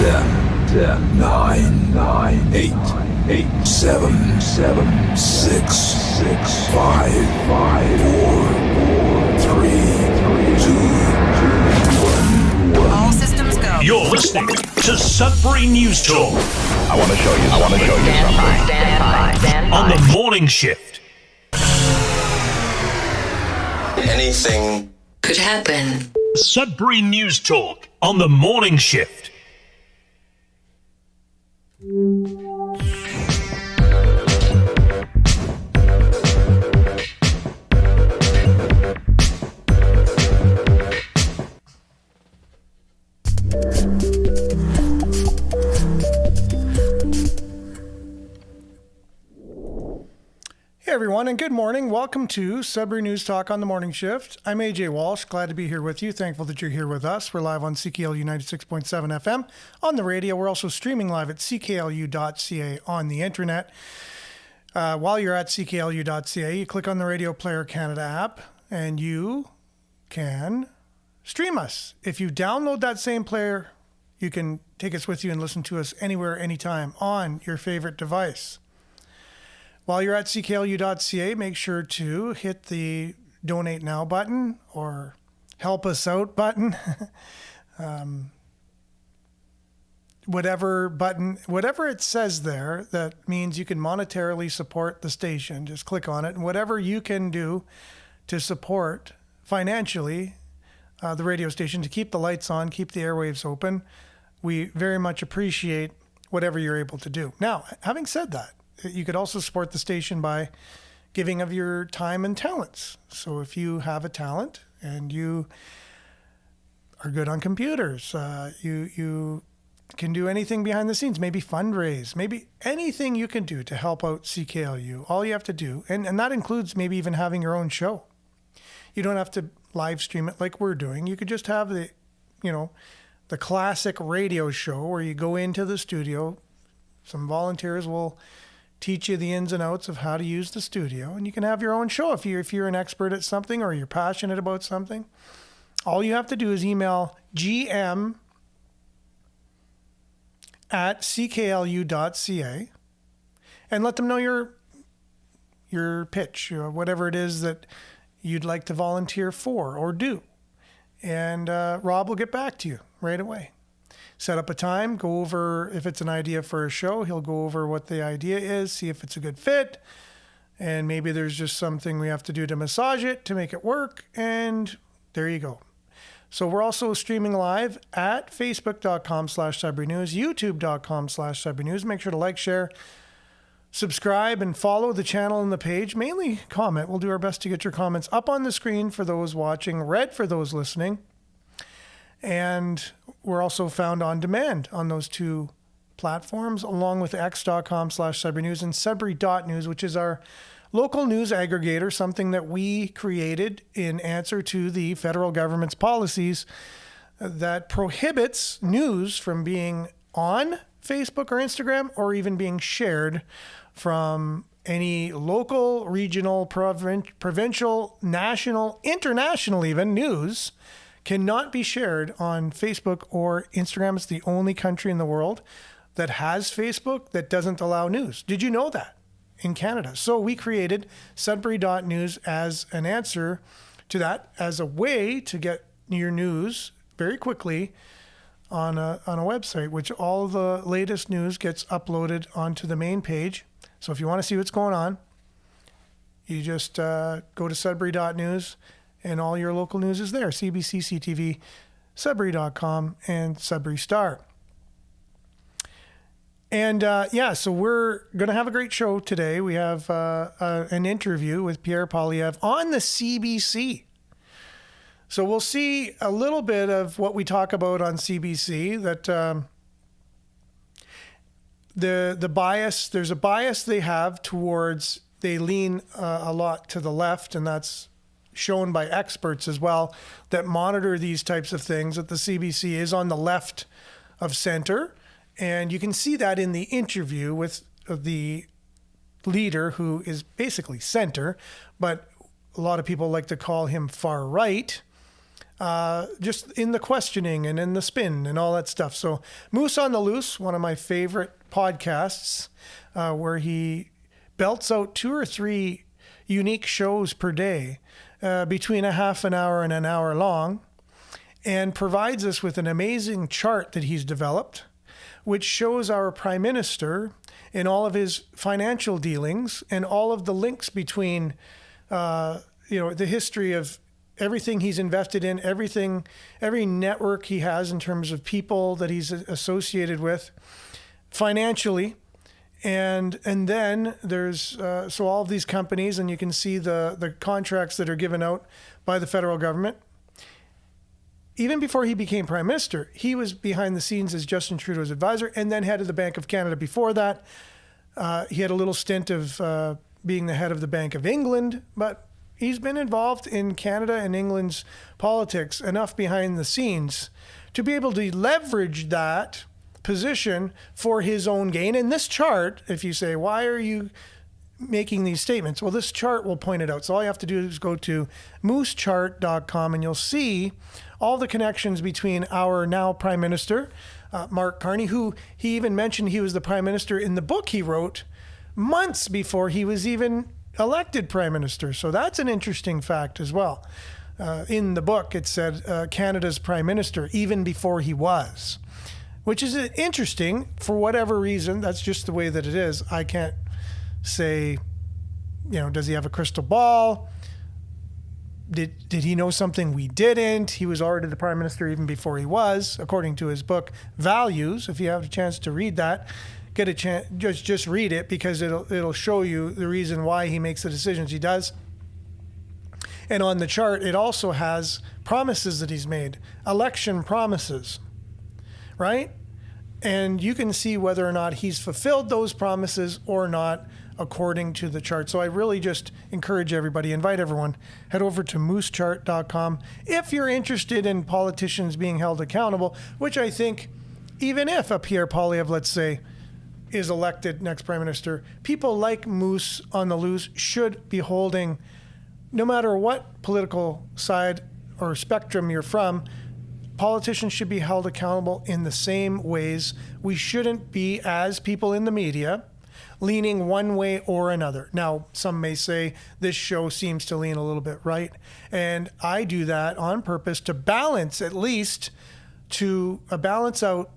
10, 9, 8, 7, 6, 5, 4, 3, 2, 1. All systems go. You're listening to Sudbury News Talk. I want to show you something. Stand by. On the morning shift. Anything Could happen. Sudbury News Talk on the morning shift. Hey everyone, and good morning. Welcome to Sudbury News Talk on the morning shift. I'm AJ Walsh. Glad to be here with you. Thankful that you're here with us. We're live on CKLU 96.7 FM on the radio. We're also streaming live at cklu.ca on the internet. While you're at cklu.ca, you click on the Radio Player Canada app, and you can stream us. If you download that same player, you can take us with you and listen to us anywhere, anytime on your favorite device. While you're at cklu.ca, make sure to hit the Donate Now button or Help Us Out button. Whatever it says there, that means you can monetarily support the station. Just click on it. And whatever you can do to support financially the radio station, to keep the lights on, keep the airwaves open, we very much appreciate whatever you're able to do. Now, having said that, you could also support the station by giving of your time and talents. So if you have a talent and you are good on computers, you can do anything behind the scenes, maybe fundraise, maybe anything you can do to help out CKLU. All you have to do, and that includes maybe even having your own show. You don't have to live stream it like we're doing. You could just have the classic radio show where you go into the studio. Some volunteers will teach you the ins and outs of how to use the studio, and you can have your own show if you're an expert at something or you're passionate about something. All you have to do is email gm@cklu.ca and let them know your pitch, whatever it is that you'd like to volunteer for or do. And Rob will get back to you right away. Set up a time, go over, if it's an idea for a show, he'll go over what the idea is, see if it's a good fit, and maybe there's just something we have to do to massage it, to make it work, and there you go. So we're also streaming live at facebook.com/Sudbury News, youtube.com/Sudbury News. Make sure to like, share, subscribe, and follow the channel and the page. Mainly comment. We'll do our best to get your comments up on the screen for those watching, read for those listening. And we're also found on demand on those two platforms, along with x.com/Sudbury News and Sudbury.news, which is our local news aggregator, something that we created in answer to the federal government's policies that prohibits news from being on Facebook or Instagram or even being shared from any local, regional, provincial, national, international even news cannot be shared on Facebook or Instagram. It's the only country in the world that has Facebook that doesn't allow news. Did you know that in Canada? So we created Sudbury.news as an answer to that, as a way to get your news very quickly on a website, which all the latest news gets uploaded onto the main page. So if you want to see what's going on, you just go to Sudbury.news. And all your local news is there. CBC, CTV, Sudbury.com, and Sudbury Star. And so we're going to have a great show today. We have an interview with Pierre Poilievre on the CBC. So we'll see a little bit of what we talk about on CBC, that the bias, there's a bias they have towards, they lean a lot to the left, and that's shown by experts as well that monitor these types of things, that the CBC is on the left of center. And you can see that in the interview with the leader, who is basically center, but a lot of people like to call him far right. just in the questioning and in the spin and all that stuff. So Moose on the Loose, one of my favorite podcasts, where he belts out 2 or 3 unique shows per day, between a half an hour and an hour long, and provides us with an amazing chart that he's developed, which shows our Prime Minister in all of his financial dealings and all of the links between, the history of everything he's invested in, every network he has in terms of people that he's associated with financially. And then there's, so all of these companies, and you can see the contracts that are given out by the federal government. Even before he became Prime Minister, he was behind the scenes as Justin Trudeau's advisor and then head of the Bank of Canada before that. He had a little stint of being the head of the Bank of England, but he's been involved in Canada and England's politics enough behind the scenes to be able to leverage that position for his own gain. And this chart, if you say, why are you making these statements? Well, this chart will point it out. So all you have to do is go to moosechart.com and you'll see all the connections between our now Prime Minister, Mark Carney, who he even mentioned he was the Prime Minister in the book he wrote months before he was even elected Prime Minister. So that's an interesting fact as well. In the book, it said Canada's Prime Minister even before he was, which is interesting for whatever reason. That's just the way that it is. I can't say, does he have a crystal ball? Did he know something we didn't? He was already the Prime Minister even before he was, according to his book, Values. If you have a chance to read that, get a chance, just read it, because it'll show you the reason why he makes the decisions he does. And on the chart, it also has promises that he's made, election promises, right? And you can see whether or not he's fulfilled those promises or not according to the chart. So I really just encourage everybody, invite everyone, head over to moosechart.com if you're interested in politicians being held accountable, which I think even if a Pierre Poilievre, let's say, is elected next Prime Minister, people like Moose on the Loose should be holding, no matter what political side or spectrum you're from, politicians should be held accountable in the same ways. We shouldn't be, as people in the media, leaning one way or another. Now, some may say this show seems to lean a little bit right, and I do that on purpose to balance, at least to balance out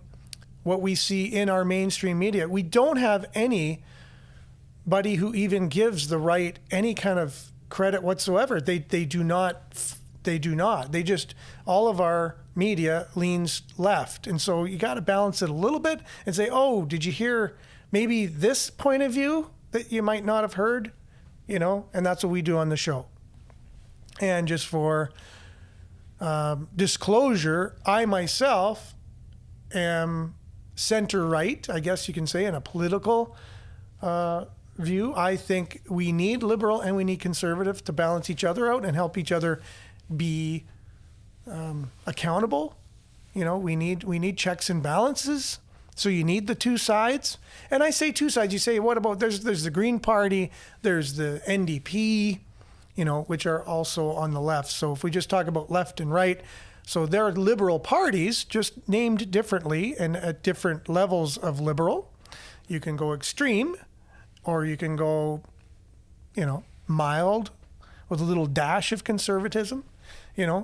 what we see in our mainstream media. We don't have anybody who even gives the right any kind of credit whatsoever. They do not. They just, all of our media leans left. And so you got to balance it a little bit and say, oh, did you hear maybe this point of view that you might not have heard? And that's what we do on the show. And just for disclosure, I myself am center-right, I guess you can say, in a political view. I think we need liberal and we need conservative to balance each other out and help each other be accountable. We need checks and balances. So you need the two sides. And I say two sides. You say, what about, there's the Green Party, there's the NDP, which are also on the left. So if we just talk about left and right, so they're liberal parties, just named differently and at different levels of liberal. You can go extreme, or you can go, mild with a little dash of conservatism,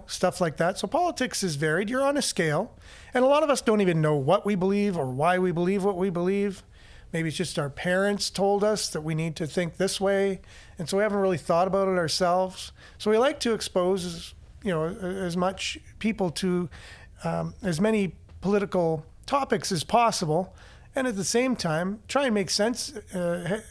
stuff like that. So politics is varied. You're on a scale. And a lot of us don't even know what we believe or why we believe what we believe. Maybe it's just our parents told us that we need to think this way. And so we haven't really thought about it ourselves. So we like to expose, as much people to as many political topics as possible. And at the same time, try and make sense,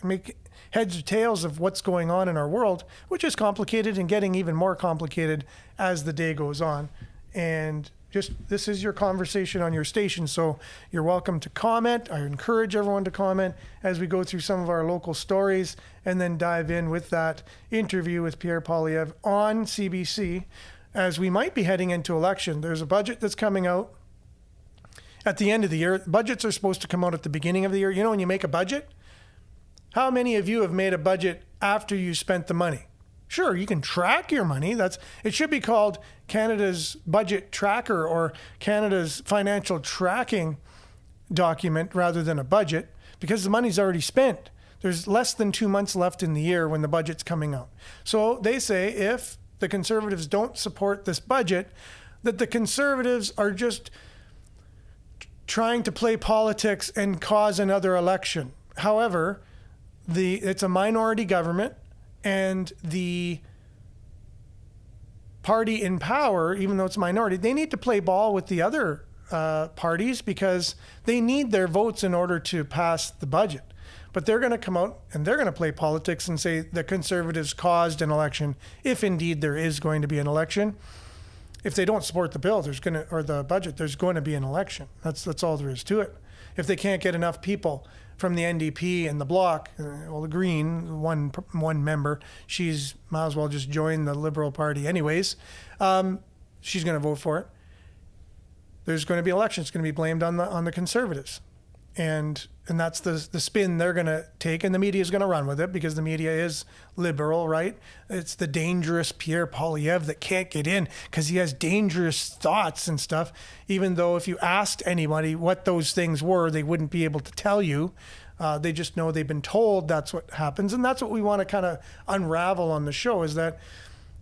make heads or tails of what's going on in our world, which is complicated and getting even more complicated as the day goes on. And just, this is your conversation on your station, so you're welcome to comment. I encourage everyone to comment as we go through some of our local stories and then dive in with that interview with Pierre Poilievre on CBC as we might be heading into election. There's a budget that's coming out at the end of the year. Budgets are supposed to come out at the beginning of the year. When you make a budget, how many of you have made a budget after you spent the money? Sure, you can track your money. It should be called Canada's budget tracker or Canada's financial tracking document rather than a budget, because the money's already spent. There's less than 2 months left in the year when the budget's coming out. So they say if the Conservatives don't support this budget, that the Conservatives are just trying to play politics and cause another election. However, it's a minority government, and the party in power, even though it's a minority, they need to play ball with the other parties because they need their votes in order to pass the budget. But they're going to come out and they're going to play politics and say the Conservatives caused an election, if indeed there is going to be an election. If they don't support the bill, or the budget, there's going to be an election. That's all there is to it. If they can't get enough people from the NDP and the Bloc, the Green, one member, she's might as well just join the Liberal Party anyways. She's going to vote for it. There's going to be elections. It's going to be blamed on the Conservatives, and that's the spin they're going to take, and the media is going to run with it because the media is liberal, right? It's the dangerous Pierre Poilievre that can't get in because he has dangerous thoughts and stuff, even though if you asked anybody what those things were, they wouldn't be able to tell you. They just know they've been told that's what happens, and that's what we want to kind of unravel on the show, is that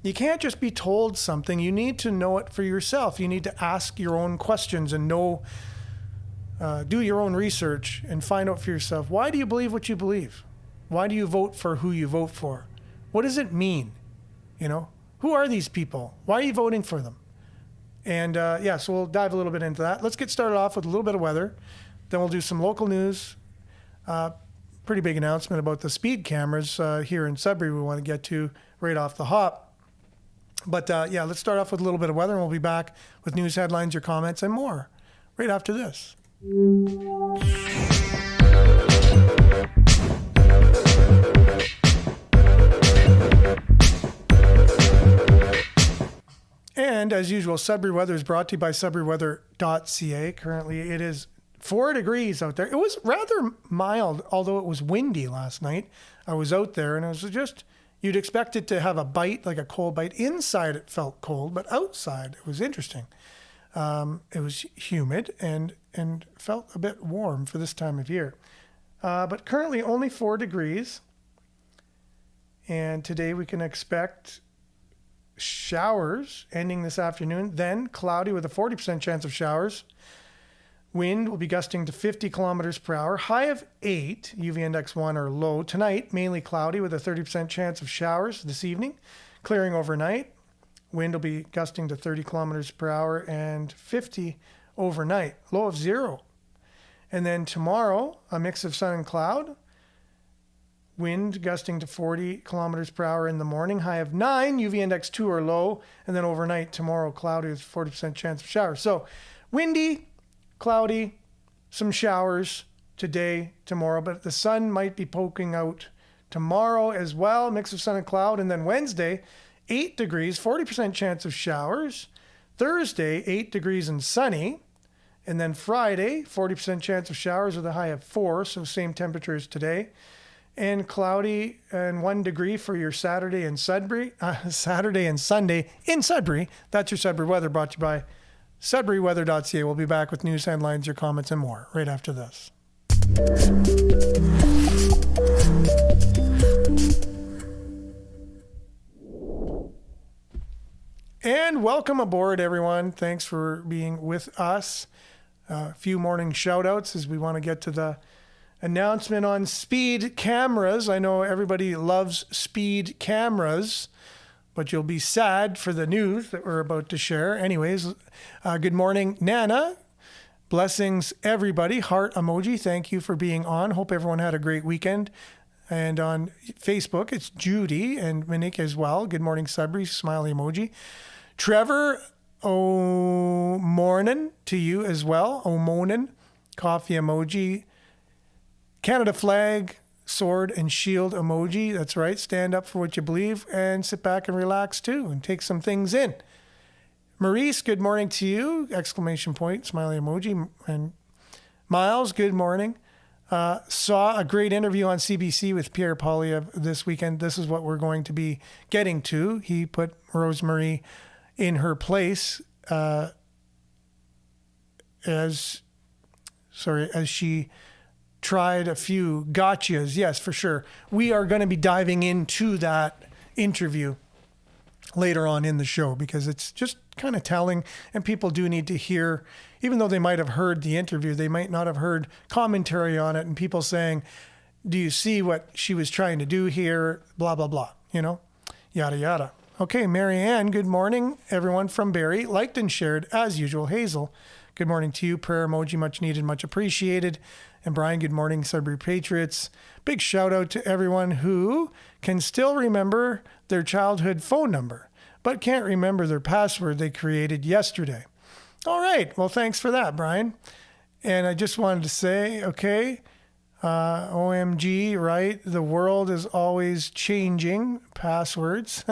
you can't just be told something. You need to know it for yourself. You need to ask your own questions and do your own research and find out for yourself. Why do you believe what you believe? Why do you vote for who you vote for? What does it mean? Who are these people? Why are you voting for them? And so we'll dive a little bit into that. Let's get started off with a little bit of weather. Then we'll do some local news. Pretty big announcement about the speed cameras here in Sudbury we want to get to right off the hop. But let's start off with a little bit of weather, and we'll be back with news headlines, your comments, and more right after this. And as usual, Sudbury weather is brought to you by SudburyWeather.ca. Currently, it is 4 degrees out there. It was rather mild, although it was windy last night. I was out there, and it was just, you'd expect it to have a bite, like a cold bite. Inside, it felt cold, but outside, it was interesting. It was humid and felt a bit warm for this time of year. But currently only 4 degrees. And today we can expect showers ending this afternoon, then cloudy with a 40% chance of showers. Wind will be gusting to 50 kilometers per hour. High of 8, UV index 1 or low. Tonight, mainly cloudy with a 30% chance of showers this evening. Clearing overnight. Wind will be gusting to 30 kilometers per hour and 50 overnight. Low of 0. And then tomorrow, a mix of sun and cloud. Wind gusting to 40 kilometers per hour in the morning. High of 9, UV index 2 or low. And then overnight, tomorrow, cloudy with 40% chance of showers. So windy, cloudy, some showers today, tomorrow. But the sun might be poking out tomorrow as well. Mix of sun and cloud. And then Wednesday, 8 degrees, 40% chance of showers. Thursday, 8 degrees and sunny. And then Friday, 40% chance of showers with a high of 4, so same temperature as today. And cloudy and 1 degree for your Saturday and Sunday in Sudbury. That's your Sudbury weather, brought to you by SudburyWeather.ca. We'll be back with news headlines, your comments, and more right after this. And welcome aboard, everyone. Thanks for being with us. A few morning shout outs as we want to get to the announcement on speed cameras. I know everybody loves speed cameras, but you'll be sad for the news that we're about to share. Anyways, good morning, Nana. Blessings, everybody. Heart emoji. Thank you for being on. Hope everyone had a great weekend. And on Facebook, it's Judy and Monique as well. Good morning, Sudbury. Smiley emoji. Trevor, oh, morning to you as well. Oh, morning. Coffee emoji. Canada flag, sword, and shield emoji. That's right. Stand up for what you believe and sit back and relax too and take some things in. Maurice, good morning to you. Exclamation point, smiley emoji. And Miles, good morning. Saw a great interview on CBC with Pierre Poilievre this weekend. This is what we're going to be getting to. He put Rosemary in her place as she tried a few gotchas. Yes, for sure. We are going to be diving into that interview later on in the show because it's just kind of telling, and people do need to hear, even though they might have heard the interview, they might not have heard commentary on it and people saying, do you see what she was trying to do here? Blah, blah, blah, yada, yada. Okay, Marianne, good morning, everyone from Barrie. Liked and shared, as usual. Hazel, good morning to you. Prayer emoji, much needed, much appreciated. And Brian, good morning, Sudbury Patriots. Big shout out to everyone who can still remember their childhood phone number, but can't remember their password they created yesterday. All right. Well, thanks for that, Brian. And I just wanted to say, okay, OMG, right? The world is always changing passwords.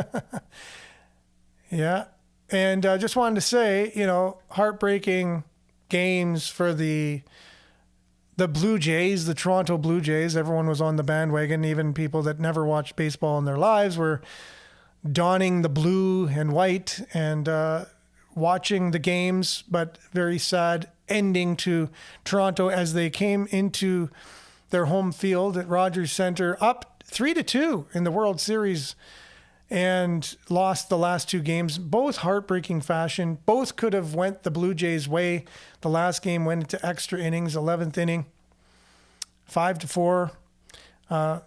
Yeah. And I just wanted to say, heartbreaking games for the Blue Jays, the Toronto Blue Jays. Everyone was on the bandwagon. Even people that never watched baseball in their lives were donning the blue and white and watching the games, but very sad ending to Toronto as they came into their home field at Rogers Centre up 3-2 in the World Series and lost the last two games, both heartbreaking fashion. Both could have went the Blue Jays' way. The last game went into extra innings, 11th inning, 5-4.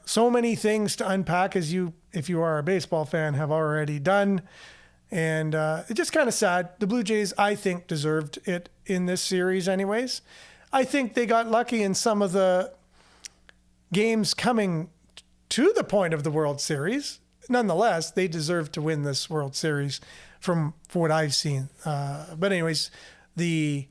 So many things to unpack, as if you are a baseball fan, have already done. And it's just kind of sad. The Blue Jays, I think, deserved it in this series anyways. I think they got lucky in some of the games coming to the point of the World Series. Nonetheless, they deserve to win this World Series from what I've seen. But anyways, the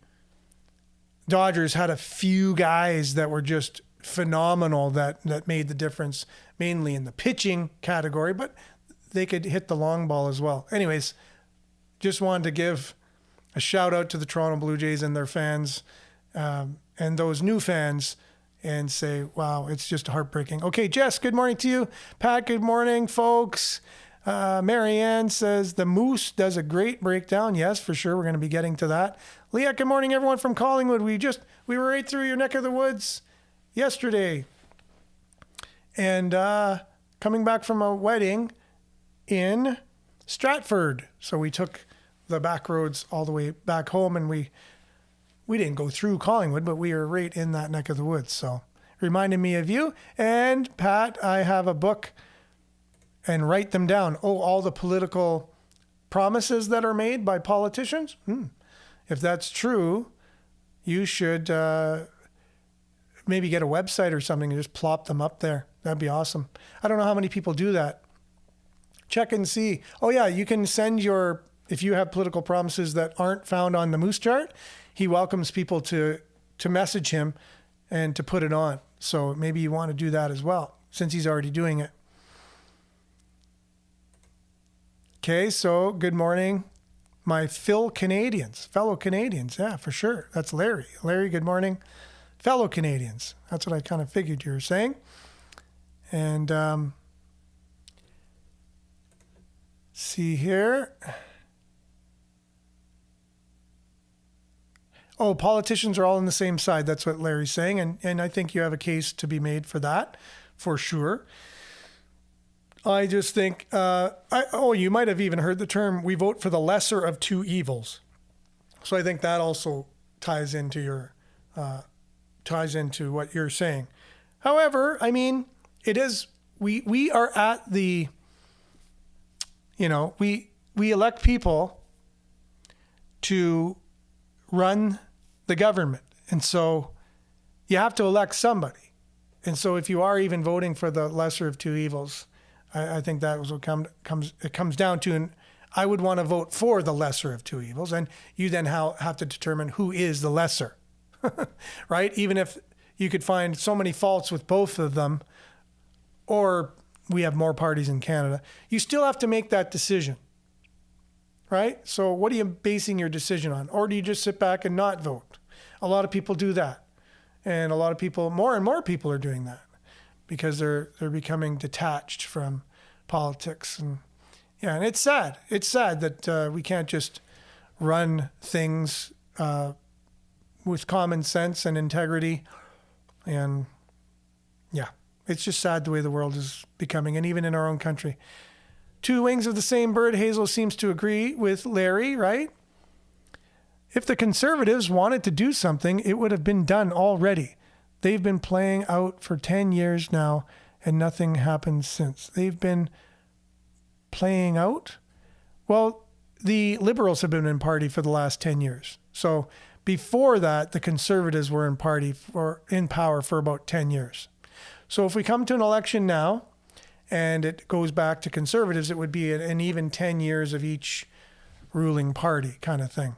Dodgers had a few guys that were just phenomenal that made the difference, mainly in the pitching category, but they could hit the long ball as well. Anyways, just wanted to give a shout out to the Toronto Blue Jays and their fans and those new fans and say, wow, it's just heartbreaking. Okay, Jess, good morning to you. Pat, good morning, folks. Marianne says the Moose does a great breakdown. Yes, for sure. We're going to be getting to that. Leah, good morning, everyone from Collingwood. We were right through your neck of the woods yesterday. And coming back from a wedding in Stratford. So we took the back roads all the way back home, and we didn't go through Collingwood, but we were right in that neck of the woods. So reminded me of you. And Pat, I have a book, and write them down. Oh, all the political promises that are made by politicians? If that's true, you should maybe get a website or something and just plop them up there. That'd be awesome. I don't know how many people do that. Check and see. Oh yeah, you can send if you have political promises that aren't found on the Moose chart, he welcomes people to message him and to put it on. So maybe you want to do that as well, since he's already doing it. Okay, so good morning, my fellow Canadians. Yeah, for sure. That's Larry. Larry, good morning. Fellow Canadians. That's what I kind of figured you were saying. And see here. Oh, politicians are all on the same side. That's what Larry's saying. And I think you have a case to be made for that, for sure. I just think, you might have even heard the term, we vote for the lesser of two evils. So I think that also ties into what you're saying. However, I mean, it is, we are at the, we elect people to run the government. And so you have to elect somebody. And so if you are even voting for the lesser of two evils, I think that was what it comes down to. And I would want to vote for the lesser of two evils. And you then have to determine who is the lesser, right? Even if you could find so many faults with both of them, or we have more parties in Canada, you still have to make that decision, right? So what are you basing your decision on? Or do you just sit back and not vote? A lot of people do that. And a lot of people, more and more people are doing that because they're becoming detached from politics. And yeah, and it's sad. It's sad that we can't just run things with common sense and integrity. And yeah, it's just sad the way the world is becoming, and even in our own country. Two wings of the same bird, Hazel seems to agree with Larry, right? If the Conservatives wanted to do something, it would have been done already. They've been playing out for 10 years now, and nothing happened since. They've been playing out? Well, the Liberals have been in party for the last 10 years. So before that, the Conservatives were in power for about 10 years. So if we come to an election now, and it goes back to Conservatives, it would be an even 10 years of each ruling party kind of thing.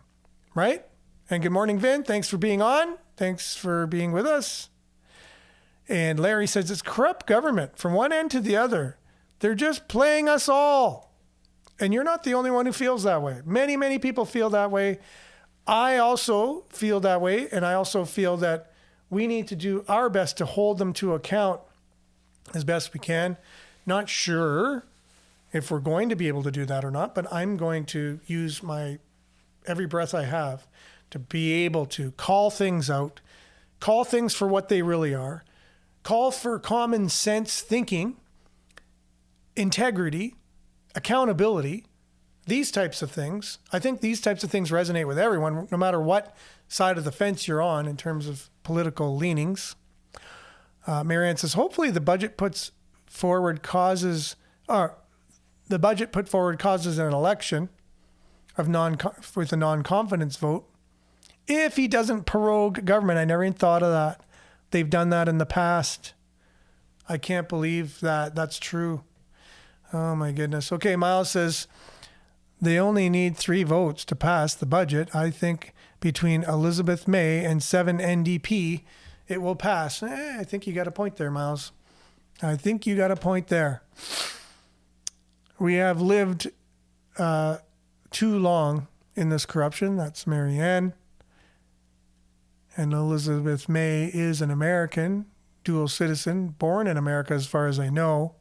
Right? And good morning, Vin. Thanks for being on. Thanks for being with us. And Larry says it's corrupt government from one end to the other. They're just playing us all. And you're not the only one who feels that way. Many, many people feel that way. I also feel that way. And I also feel that we need to do our best to hold them to account as best we can. Not sure if we're going to be able to do that or not, but I'm going to use my every breath I have to be able to call things out, call things for what they really are, call for common sense thinking, integrity, accountability, these types of things. I think these types of things resonate with everyone, no matter what side of the fence you're on in terms of political leanings. Marianne says, hopefully the budget put forward causes an election with a non-confidence vote. If he doesn't prorogue government, I never even thought of that. They've done that in the past. I can't believe that that's true. Oh my goodness. Okay, Miles says they only need 3 votes to pass the budget. I think between Elizabeth May and 7 NDP, it will pass. I think you got a point there, Miles. I think you got a point there. We have lived too long in this corruption. That's Marianne. And Elizabeth May is an American, dual citizen, born in America as far as I know.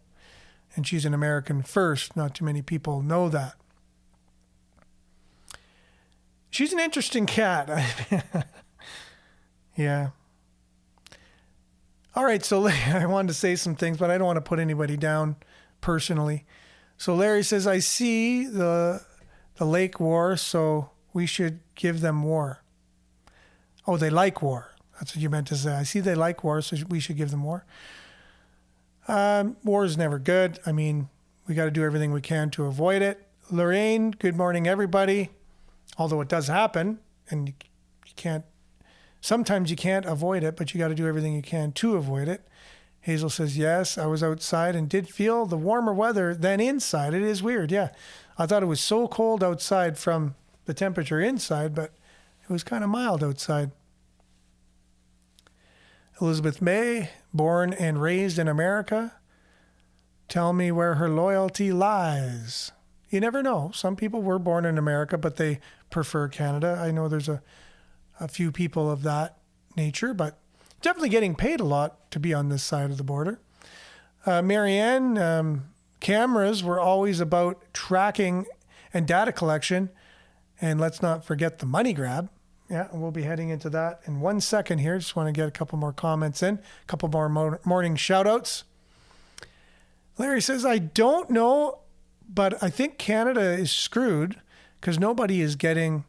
And she's an American first. Not too many people know that. She's an interesting cat. Yeah. All right, so I wanted to say some things, but I don't want to put anybody down personally. So Larry says, I see the lake war, so we should give them war. Oh, they like war. That's what you meant to say. I see they like war, so we should give them war. War is never good. I mean, we got to do everything we can to avoid it. Lorraine, good morning, everybody. Although it does happen, and you can't, sometimes you can't avoid it, but you got to do everything you can to avoid it. Hazel says, yes, I was outside and did feel the warmer weather than inside. It is weird, yeah. I thought it was so cold outside from the temperature inside, but it was kind of mild outside. Elizabeth May, born and raised in America. Tell me where her loyalty lies. You never know. Some people were born in America, but they prefer Canada. I know there's a few people of that nature, but definitely getting paid a lot to be on this side of the border. Marianne, cameras were always about tracking and data collection. And let's not forget the money grab. Yeah, we'll be heading into that in 1 second here. Just want to get a couple more comments in, a couple more morning shout outs. Larry says, I don't know, but I think Canada is screwed because nobody is getting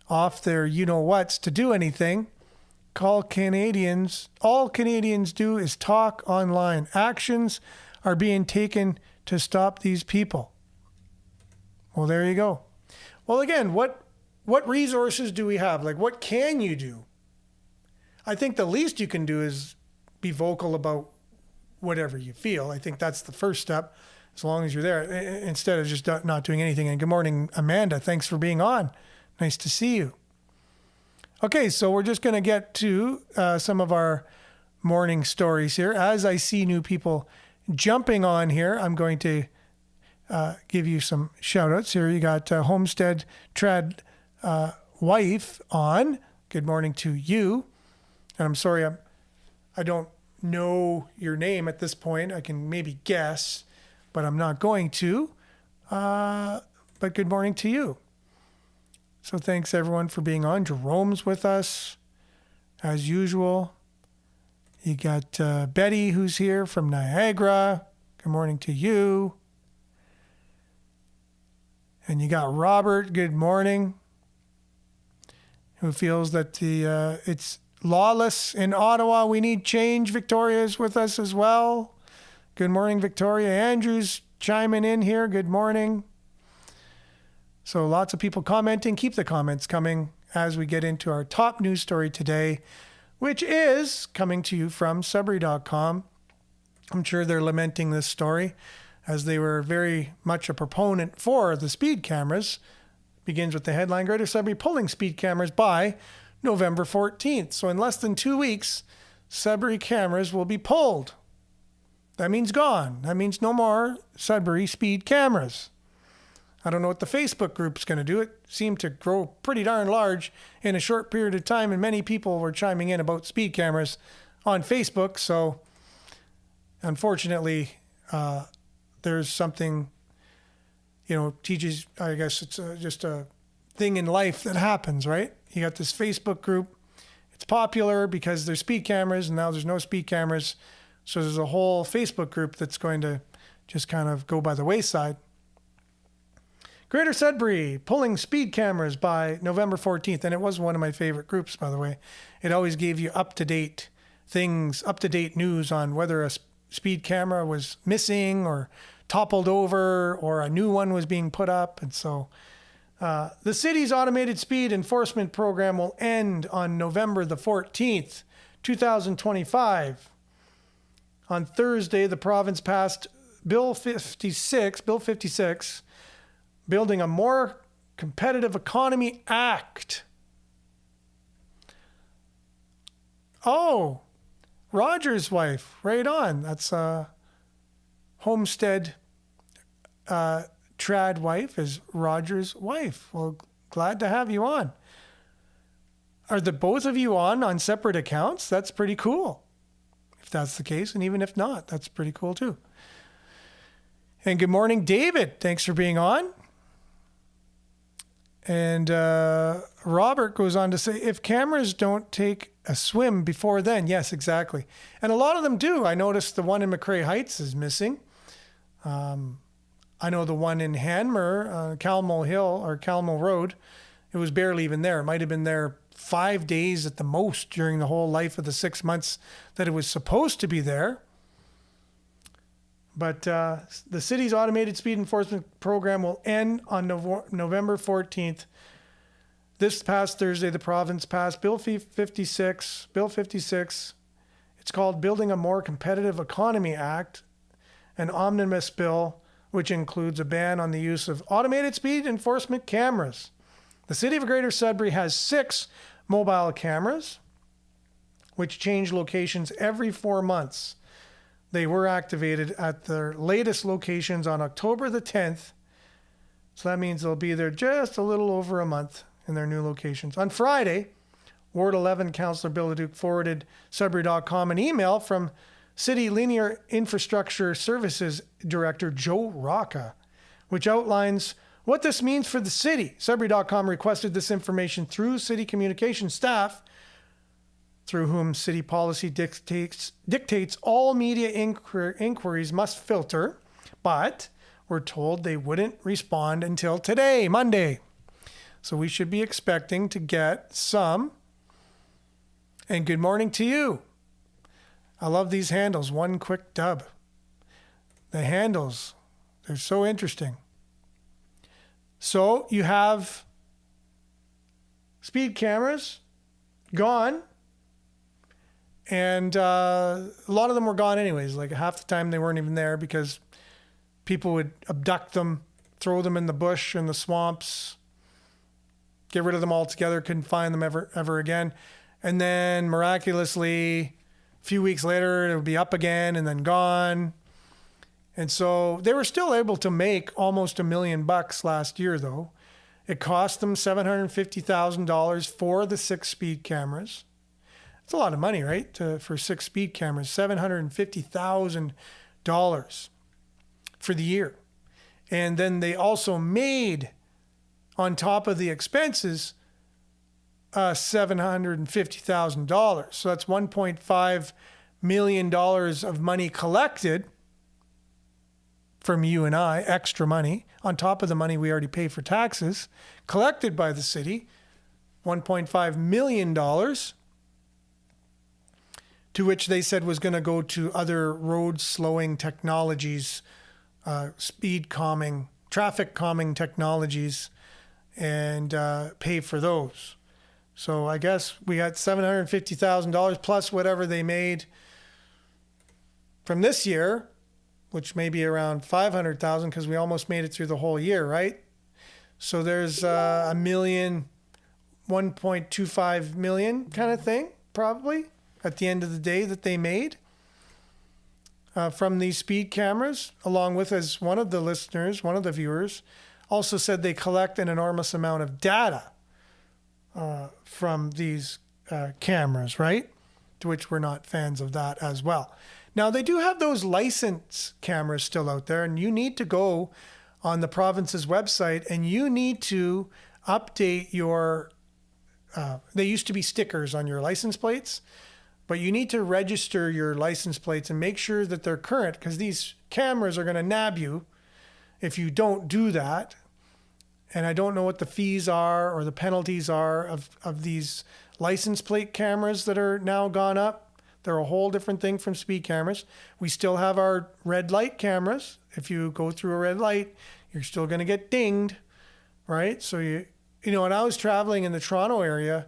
off their you-know-whats to do anything. All Canadians do is talk online. Actions are being taken to stop these people. Well, there you go. Well, again, what resources do we have? Like, what can you do? I think the least you can do is be vocal about whatever you feel. I think that's the first step, as long as you're there, instead of just not doing anything. And good morning, Amanda. Thanks for being on. Nice to see you. Okay, so we're just going to get to some of our morning stories here. As I see new people jumping on here, I'm going to give you some shout outs here. You got Homestead Trad Wife on. Good morning to you. And I'm sorry, I don't know your name at this point. I can maybe guess, but I'm not going to. But good morning to you. So thanks everyone for being on. Jerome's with us as usual. You got Betty who's here from Niagara. Good morning to you. And you got Robert, good morning, who feels that it's lawless in Ottawa. We need change. Victoria is with us as well. Good morning, Victoria. Andrew's chiming in here. Good morning. So lots of people commenting. Keep the comments coming as we get into our top news story today, which is coming to you from Sudbury.com. I'm sure they're lamenting this story as they were very much a proponent for the speed cameras. Begins with the headline, Greater Sudbury pulling speed cameras by November 14th. So in less than 2 weeks, Sudbury cameras will be pulled. That means gone. That means no more Sudbury speed cameras. I don't know what the Facebook group's going to do. It seemed to grow pretty darn large in a short period of time, and many people were chiming in about speed cameras on Facebook. So unfortunately, there's something, teaches, I guess it's just a thing in life that happens, right? You got this Facebook group. It's popular because there's speed cameras, and now there's no speed cameras. So there's a whole Facebook group that's going to just kind of go by the wayside. Greater Sudbury pulling speed cameras by November 14th. And it was one of my favorite groups, by the way. It always gave you up-to-date things, up-to-date news on whether a speed camera was missing or toppled over or a new one was being put up. And so the city's automated speed enforcement program will end on November the 14th, 2025. On Thursday, the province passed Bill 56, Building a More Competitive Economy Act. Oh, Roger's wife, right on. That's Homestead trad wife is Roger's wife. Well, glad to have you on. Are the both of you on separate accounts? That's pretty cool. If that's the case, and even if not, that's pretty cool too. And good morning, David. Thanks for being on. And Robert goes on to say, if cameras don't take a swim before then, yes, exactly. And a lot of them do. I noticed the one in McRae Heights is missing. I know the one in Hanmer, Calmo Hill or Calmo Road, it was barely even there. It might have been there 5 days at the most during the whole life of the 6 months that it was supposed to be there. But the city's automated speed enforcement program will end on November 14th. This past Thursday, the province passed Bill 56. It's called Building a More Competitive Economy Act, an omnibus bill which includes a ban on the use of automated speed enforcement cameras. The city of Greater Sudbury has 6 mobile cameras, which change locations every 4 months. They were activated at their latest locations on October the 10th. So that means they'll be there just a little over a month in their new locations. On Friday, Ward 11 Councillor Bill Leduc forwarded Sudbury.com an email from City Linear Infrastructure Services Director Joe Rocca, which outlines what this means for the city. Sudbury.com requested this information through city communication staff, through whom city policy dictates all media inquiries must filter, but we're told they wouldn't respond until today, Monday. So we should be expecting to get some. And good morning to you. I love these handles. One quick dub. The handles, they're so interesting. So you have speed cameras gone. And a lot of them were gone anyways. Like half the time they weren't even there because people would abduct them, throw them in the bush and the swamps, get rid of them altogether, couldn't find them ever again. And then miraculously, a few weeks later, it would be up again and then gone. And so they were still able to make almost $1 million last year, though. It cost them $750,000 for the 6 speed cameras. It's a lot of money, right? For 6 speed cameras, $750,000 for the year. And then they also made, on top of the expenses, $750,000. So that's $1.5 million of money collected from you and I, extra money, on top of the money we already pay for taxes, collected by the city, $1.5 million, to which they said was going to go to other road slowing technologies, speed calming, traffic calming technologies, and pay for those. So I guess we got $750,000 plus whatever they made from this year, which may be around $500,000 because we almost made it through the whole year, right? So there's a million, 1.25 million kind of thing, probably, at the end of the day that they made from these speed cameras, along with, as one of the listeners, one of the viewers, also said they collect an enormous amount of data from these cameras, right? To which we're not fans of that as well. Now, they do have those license cameras still out there, and you need to go on the province's website and you need to update your, they used to be stickers on your license plates, but you need to register your license plates and make sure that they're current, because these cameras are going to nab you if you don't do that. And I don't know what the fees are or the penalties are of these license plate cameras that are now gone up. They're a whole different thing from speed cameras. We still have our red light cameras. If you go through a red light, you're still going to get dinged, right? So, you know, when I was traveling in the Toronto area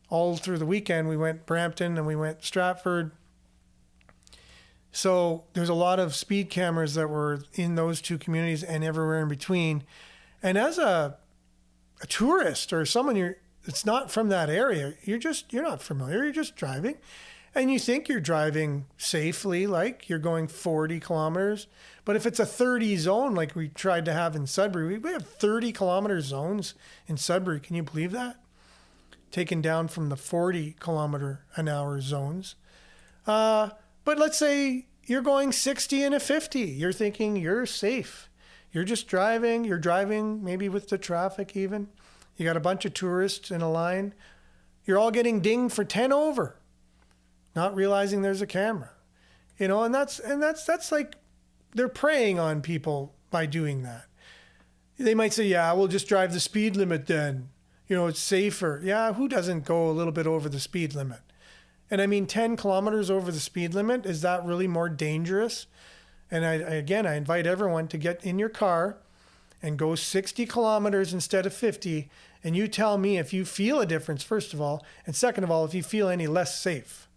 all through the weekend, we went Brampton and we went Stratford. So there's a lot of speed cameras that were in those two communities and everywhere in between. And as a tourist or someone that's not from that area, you're not familiar. You're just driving. And you think you're driving safely, like you're going 40 kilometers. But if it's a 30 zone, like we tried to have in Sudbury, we have 30 kilometer zones in Sudbury. Can you believe that? Taken down from the 40 kilometer an hour zones. But let's say you're going 60 and a 50. You're thinking you're safe. You're just driving. You're driving maybe with the traffic even. You got a bunch of tourists in a line. You're all getting dinged for 10 over. Not realizing there's a camera, you know, and that's like they're preying on people by doing that. They might say, yeah, we'll just drive the speed limit then. You know, it's safer. Yeah, who doesn't go a little bit over the speed limit? And I mean, 10 kilometers over the speed limit, is that really more dangerous? And I invite everyone to get in your car and go 60 kilometers instead of 50. And you tell me if you feel a difference, first of all, and second of all, if you feel any less safe.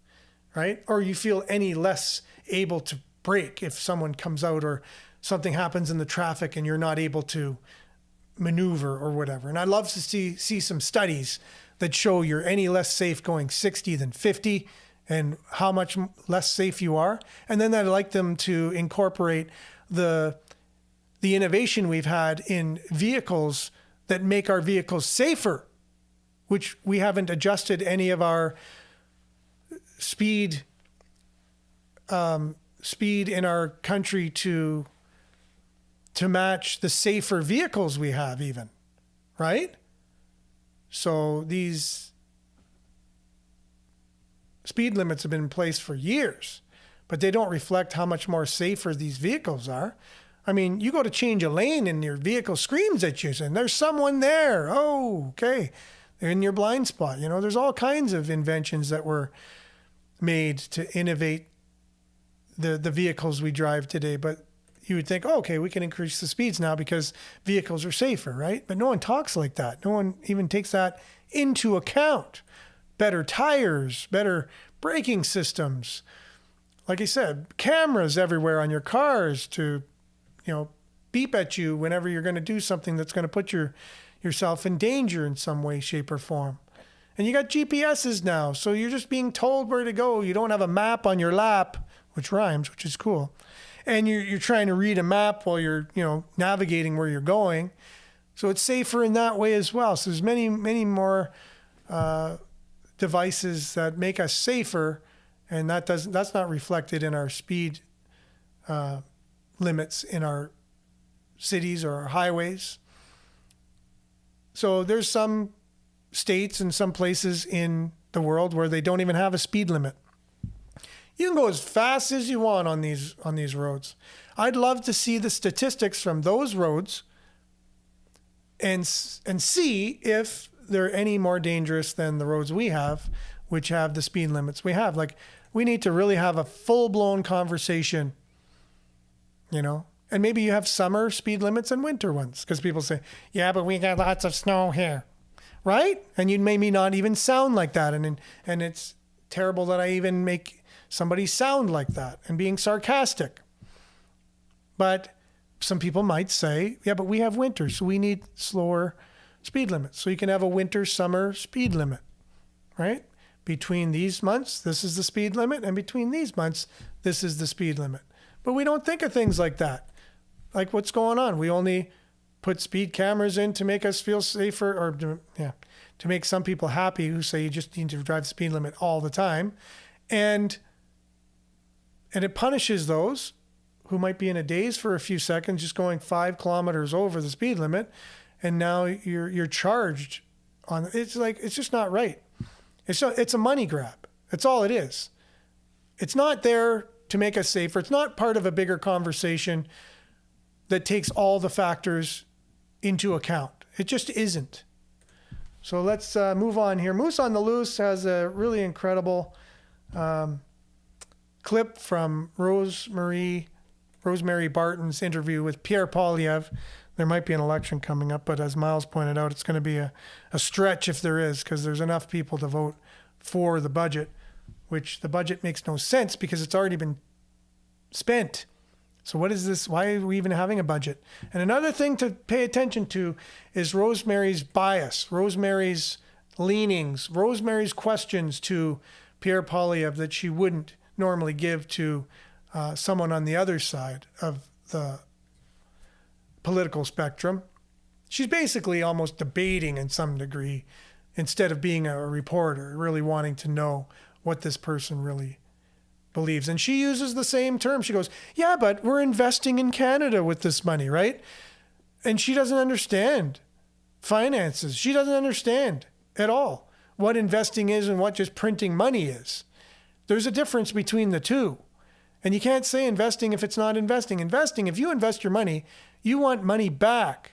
Right? Or you feel any less able to brake if someone comes out or something happens in the traffic and you're not able to maneuver or whatever. And I'd love to see some studies that show you're any less safe going 60 than 50 and how much less safe you are. And then I'd like them to incorporate the innovation we've had in vehicles that make our vehicles safer, which we haven't adjusted any of our speed in our country to match the safer vehicles we have even, right? So these speed limits have been in place for years, but they don't reflect how much more safer these vehicles are. I mean, you go to change a lane and your vehicle screams at you and there's someone there. Oh, okay. They're in your blind spot. You know, there's all kinds of inventions that were made to innovate the vehicles we drive today. But you would think, oh, okay, we can increase the speeds now because vehicles are safer, right? But no one talks like that. No one even takes that into account. Better tires, better braking systems. Like I said, cameras everywhere on your cars to, you know, beep at you whenever you're going to do something that's going to put yourself in danger in some way, shape, or form. And you got GPSs now, so you're just being told where to go. You don't have a map on your lap, which rhymes, which is cool. And you're trying to read a map while you're, you know, navigating where you're going. So it's safer in that way as well. So there's many more devices that make us safer, and that's not reflected in our speed limits in our cities or our highways. So there's some states and some places in the world where they don't even have a speed limit. You can go as fast as you want on these roads. I'd love to see the statistics from those roads and see if they're any more dangerous than the roads we have, which have the speed limits we have. Like, we need to really have a full-blown conversation, and maybe you have summer speed limits and winter ones, because people say, yeah, but we got lots of snow here, right? And you maybe not even sound like that. And it's terrible that I even make somebody sound like that and being sarcastic. But some people might say, yeah, but we have winter, so we need slower speed limits. So you can have a winter-summer speed limit, right? Between these months, this is the speed limit, and between these months, this is the speed limit. But we don't think of things like that. Like, what's going on? We only put speed cameras in to make us feel safer, or to make some people happy who say you just need to drive the speed limit all the time. And it punishes those who might be in a daze for a few seconds, just going 5 kilometers over the speed limit, and now you're charged on. It's just not right. It's a money grab. That's all it is. It's not there to make us safer. It's not part of a bigger conversation that takes all the factors into account. It just isn't. So let's move on here. Moose on the Loose has a really incredible clip from Rosemary Barton's interview with Pierre Poilievre. There might be an election coming up, but as Miles pointed out, it's going to be a stretch if there is, because there's enough people to vote for the budget, which the budget makes no sense because it's already been spent. So what is this? Why are we even having a budget? And another thing to pay attention to is Rosemary's bias, Rosemary's leanings, Rosemary's questions to Pierre Poilievre that she wouldn't normally give to someone on the other side of the political spectrum. She's basically almost debating in some degree instead of being a reporter, really wanting to know what this person really believes. And she uses the same term. She goes, yeah, but we're investing in Canada with this money, right? And she doesn't understand finances. She doesn't understand at all what investing is and what just printing money is. There's a difference between the two. And you can't say investing if it's not investing. Investing, if you invest your money, you want money back.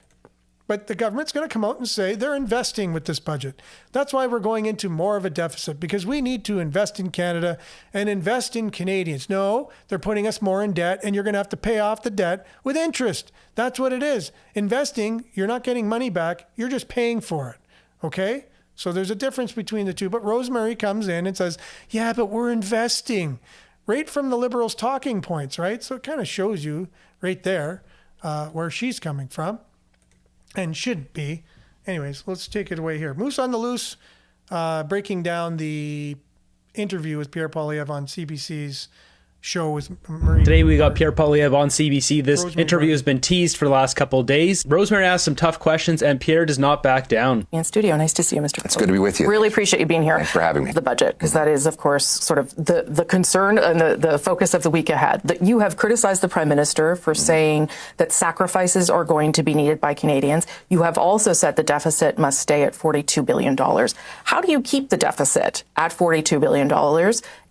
But the government's going to come out and say they're investing with this budget. That's why we're going into more of a deficit, because we need to invest in Canada and invest in Canadians. No, they're putting us more in debt, and you're going to have to pay off the debt with interest. That's what it is. Investing, you're not getting money back. You're just paying for it. Okay? So there's a difference between the two. But Rosemary comes in and says, yeah, but we're investing. Right from the Liberals' talking points, right? So it kind of shows you right there where she's coming from. And shouldn't be. Anyways, let's take it away here. Moose on the Loose, breaking down the interview with Pierre Poilievre on CBC's show with Marie. Today we got Pierre Poilievre on CBC. This interview has been teased for the last couple of days. Rosemary asked some tough questions, and Pierre does not back down. In studio, nice to see you, Mr. It's good to be with you. Really appreciate you being here. Thanks for having me. The budget, because that is, of course, sort of the concern and the focus of the week ahead. That you have criticized the Prime Minister for saying that sacrifices are going to be needed by Canadians. You have also said the deficit must stay at $42 billion. How do you keep the deficit at $42 billion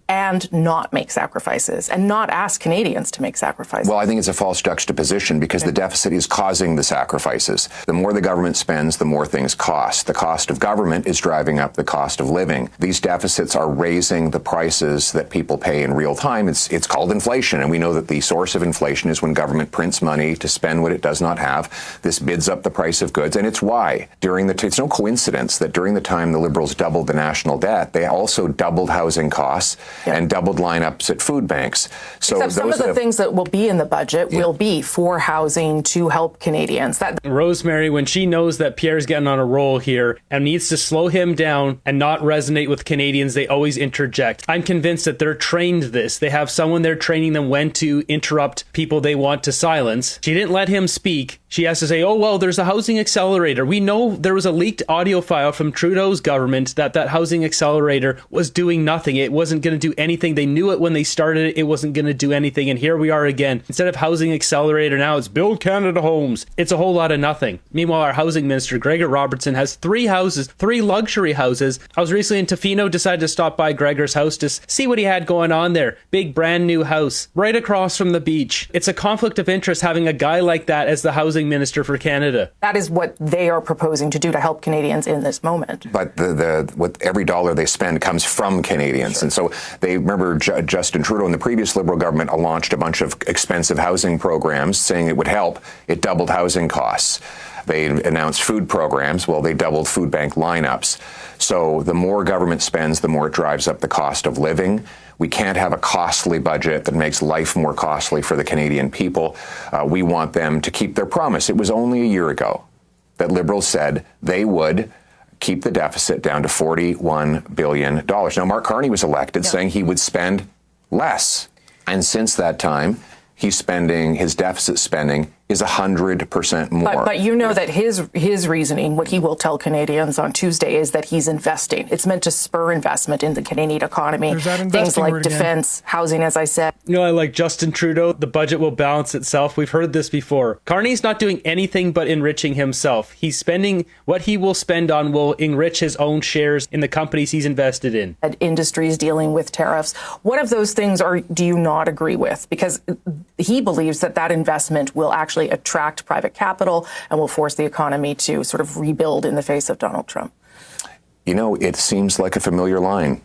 and not make sacrifices and not ask Canadians to make sacrifices? Well, I think it's a false juxtaposition because the deficit is causing the sacrifices. The more the government spends, the more things cost. The cost of government is driving up the cost of living. These deficits are raising the prices that people pay in real time. It's called inflation, and we know that the source of inflation is when government prints money to spend what it does not have. This bids up the price of goods, and it's why it's no coincidence that during the time the Liberals doubled the national debt, they also doubled housing costs. and doubled lineups at food banks. So except some of the things that will be in the budget will be for housing to help Canadians. Rosemary, when she knows that Pierre's getting on a roll here and needs to slow him down and not resonate with Canadians, they always interject. I'm convinced that they're trained this. They have someone there training them when to interrupt people they want to silence. She didn't let him speak. She has to say, oh, well, there's a housing accelerator. We know there was a leaked audio file from Trudeau's government that housing accelerator was doing nothing. It wasn't going to do anything. They knew it when they started it. It wasn't going to do anything. And here we are again. Instead of housing accelerator, now it's build Canada homes. It's a whole lot of nothing. Meanwhile, our housing minister, Gregor Robertson, has 3 houses, 3 luxury houses. I was recently in Tofino, decided to stop by Gregor's house to see what he had going on there. Big brand new house right across from the beach. It's a conflict of interest having a guy like that as the housing minister for Canada. That is what they are proposing to do to help Canadians in this moment. But with every dollar they spend comes from Canadians. Sure. And so they remember Justin Trudeau in the previous Liberal government launched a bunch of expensive housing programs saying it would help. It doubled housing costs. They announced food programs. Well, they doubled food bank lineups. So the more government spends, the more it drives up the cost of living. We can't have a costly budget that makes life more costly for the Canadian people. We want them to keep their promise. It was only a year ago that Liberals said they would keep the deficit down to $41 billion. Now, Mark Carney was elected saying he would spend less. And since that time, his deficit spending is 100% more. But you know that his reasoning, what he will tell Canadians on Tuesday, is that he's investing. It's meant to spur investment in the Canadian economy. Things like defense, housing, as I said. You know, I like Justin Trudeau. The budget will balance itself. We've heard this before. Carney's not doing anything but enriching himself. He's spending what he will spend on will enrich his own shares in the companies he's invested in. Industries dealing with tariffs. What of those things do you not agree with? Because he believes that investment will actually attract private capital and will force the economy to sort of rebuild in the face of Donald Trump. You know, it seems like a familiar line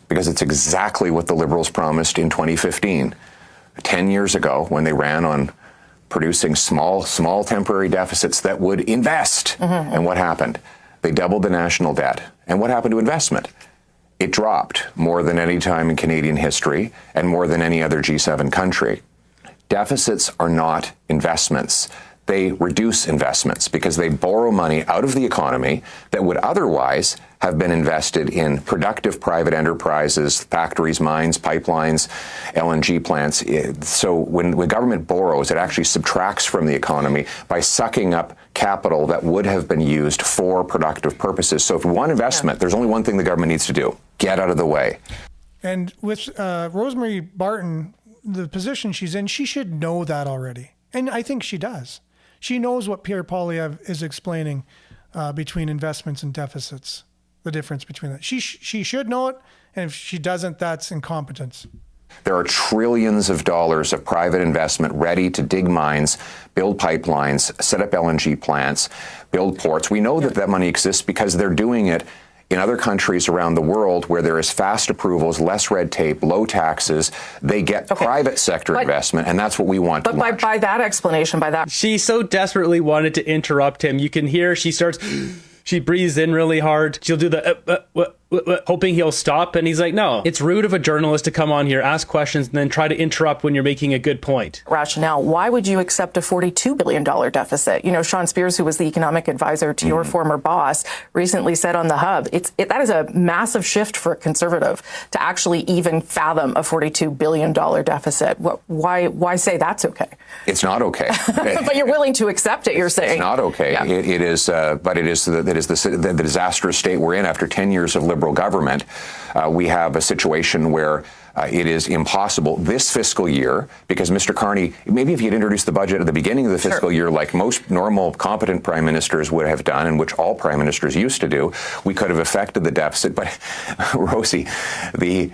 because it's exactly what the Liberals promised in 2015, 10 years ago, when they ran on producing small temporary deficits that would invest. Mm-hmm. And what happened? They doubled the national debt. And what happened to investment? It dropped more than any time in Canadian history and more than any other G7 country. Deficits are not investments. They reduce investments because they borrow money out of the economy that would otherwise have been invested in productive private enterprises, factories, mines, pipelines, LNG plants. So when government borrows, it actually subtracts from the economy by sucking up capital that would have been used for productive purposes. So if we want investment, there's only one thing the government needs to do: get out of the way. And with Rosemary Barton, the position she's in, she should know that already. And I think she does. She knows what Pierre Poilievre is explaining between investments and deficits, the difference between that. She should know it, and if she doesn't, that's incompetence. There are trillions of dollars of private investment ready to dig mines, build pipelines, set up LNG plants, build ports. We know that money exists because they're doing it in other countries around the world where there is fast approvals, less red tape, low taxes. They get private sector investment, and that's what we want to launch. But by that explanation, she so desperately wanted to interrupt him. You can hear she breathes in really hard. She'll do the hoping he'll stop, and he's like, no. It's rude of a journalist to come on here, ask questions, and then try to interrupt when you're making a good point. Rationale. Why would you accept a $42 billion deficit? You know, Sean Spears, who was the economic advisor to your former boss, recently said on The Hub, that is a massive shift for a conservative to actually even fathom a $42 billion deficit. Why say that's okay? It's not okay. But you're willing to accept it, you're saying. It's not okay. Yeah. It is the disastrous state we're in after 10 years of liberal government. We have a situation where it is impossible this fiscal year, because Mr. Carney, maybe if he had introduced the budget at the beginning of the fiscal year like most normal, competent prime ministers would have done, and which all prime ministers used to do, we could have affected the deficit. But, Rosie, the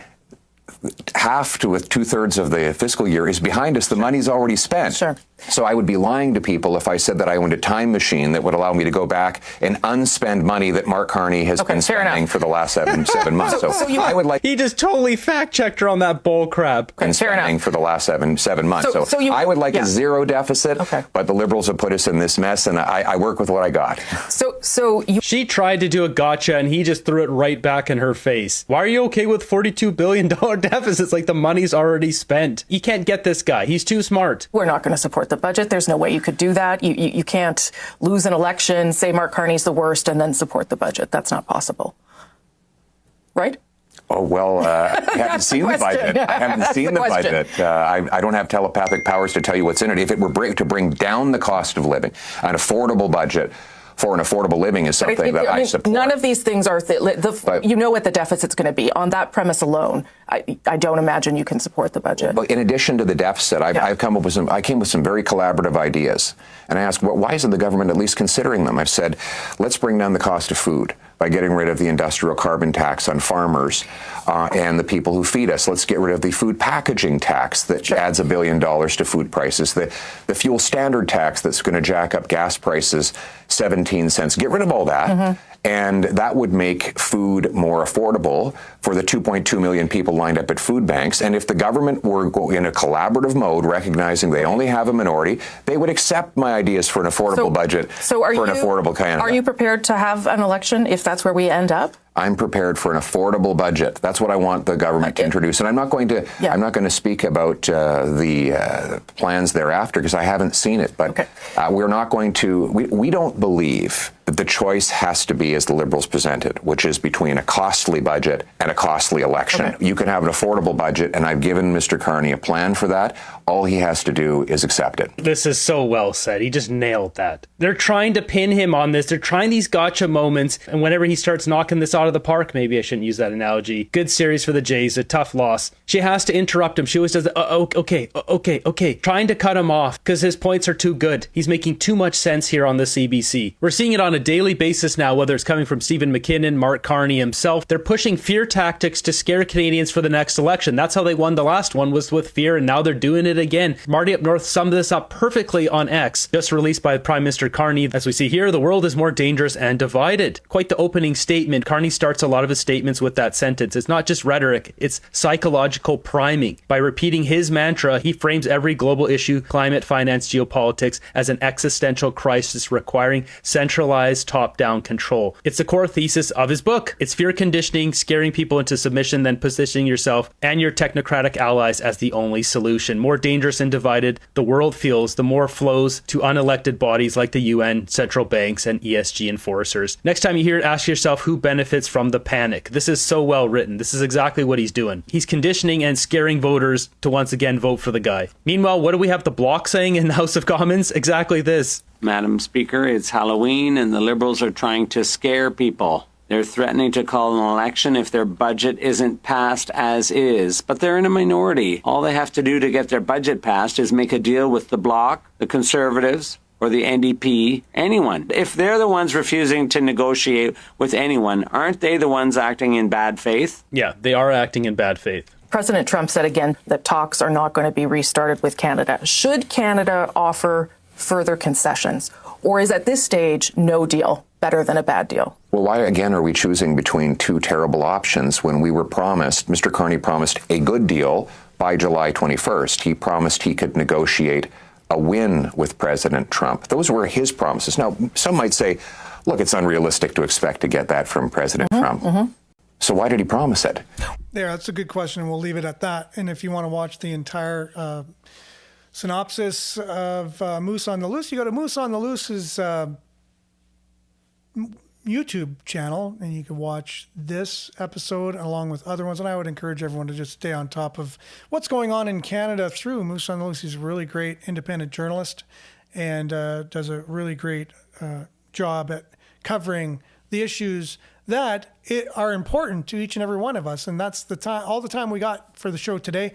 half to 2/3 of the fiscal year is behind us. The money's already spent. Sure. So I would be lying to people if I said that I owned a time machine that would allow me to go back and unspend money that Mark Carney has been spending for the last seven months. So I would like... He just totally fact-checked her on that bull crap. Been spending for the last seven months. So I would like a zero deficit, but the Liberals have put us in this mess, and I work with what I got. She tried to do a gotcha, and he just threw it right back in her face. Why are you okay with $42 billion deficits? Like, the money's already spent. You can't get this guy. He's too smart. We're not going to support the budget. There's no way you could do that. You can't lose an election, say Mark Carney's the worst, and then support the budget. That's not possible. Right? Oh, well, I haven't seen the budget. I haven't seen the budget. I don't have telepathic powers to tell you what's in it. If it were to bring down the cost of living, an affordable budget for an affordable living is something that I support. None of these things are, you know what the deficit's going to be. On that premise alone, I don't imagine you can support the budget. But in addition to the deficit, I came up with some very collaborative ideas. And I asked, well, why isn't the government at least considering them? I've said, let's bring down the cost of food by getting rid of the industrial carbon tax on farmers and the people who feed us. Let's get rid of the food packaging tax that adds $1 billion to food prices. The fuel standard tax that's going to jack up gas prices 17 cents. Get rid of all that. And that would make food more affordable for the 2.2 million people lined up at food banks. And if the government were in a collaborative mode, recognizing they only have a minority, they would accept my ideas for an affordable budget for an affordable Canada. Are you prepared to have an election if that's where we end up? I'm prepared for an affordable budget. That's what I want the government to introduce. And I'm not going to speak about the plans thereafter because I haven't seen it. But we're not going to. We don't believe that the choice has to be as the Liberals presented, which is between a costly budget and a costly election. You can have an affordable budget, and I've given Mr. Carney a plan for that. All he has to do is accept it. This is so well said. He just nailed that. They're trying to pin him on this. They're trying these gotcha moments. And whenever he starts knocking this out of the park, maybe I shouldn't use that analogy. Good series for the Jays, a tough loss. She has to interrupt him. She always does okay. Trying to cut him off because his points are too good. He's making too much sense here on the CBC. We're seeing it on a daily basis now, whether it's coming from Stephen McKinnon, Mark Carney himself. They're pushing fear tactics to scare Canadians for the next election. That's how they won the last one, was with fear, and now they're doing it again. Marty up north summed this up perfectly on X, just released by Prime Minister Carney. As we see here, the world is more dangerous and divided. Quite the opening statement. Carney starts a lot of his statements with that sentence. It's not just rhetoric, it's psychological priming. By repeating his mantra, he frames every global issue, climate, finance, geopolitics, as an existential crisis requiring centralized top-down control. It's the core thesis of his book. It's fear conditioning, scaring people into submission, then positioning yourself and your technocratic allies as the only solution. More dangerous and divided the world feels, the more flows to unelected bodies like the UN, central banks, and ESG enforcers. Next time you hear it, ask yourself who benefits from the panic. This is so well written. This is exactly what he's doing. He's conditioning and scaring voters to once again vote for the guy. Meanwhile, what do we have the Bloc saying in the House of Commons? Exactly this. Madam Speaker, it's Halloween and the Liberals are trying to scare people. They're threatening to call an election if their budget isn't passed as is. But they're in a minority. All they have to do to get their budget passed is make a deal with the Bloc, the Conservatives, or the NDP, anyone. If they're the ones refusing to negotiate with anyone, aren't they the ones acting in bad faith? Yeah, they are acting in bad faith. President Trump said again that talks are not going to be restarted with Canada. Should Canada offer further concessions? Or is at this stage no deal better than a bad deal? Well, why again are we choosing between two terrible options when we were promised, Mr. Carney promised a good deal by July 21st. He promised he could negotiate a win with President Trump. Those were his promises. Now, some might say, look, it's unrealistic to expect to get that from President Trump. So why did he promise it? There, that's a good question. We'll leave it at that. And if you want to watch the entire synopsis of Moose on the Loose, you go to Moose on the Loose's YouTube channel, and you can watch this episode along with other ones. And I would encourage everyone to just stay on top of what's going on in Canada through Moose on the Loose. He's a really great independent journalist and does a really great job at covering the issues that are important to each and every one of us. And that's the time, all the time we got for the show today.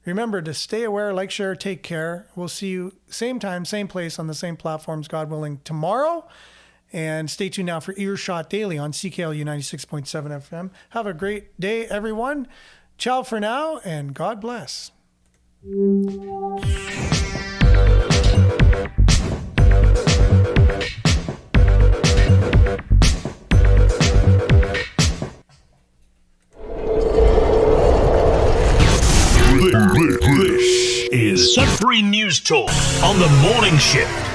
Remember to stay aware, like, share, take care. We'll see you same time, same place on the same platforms, God willing, tomorrow. And stay tuned now for Earshot Daily on CKLU 96.7 FM. Have a great day, everyone. Ciao for now, and God bless. Sudbury News Talk on the morning shift.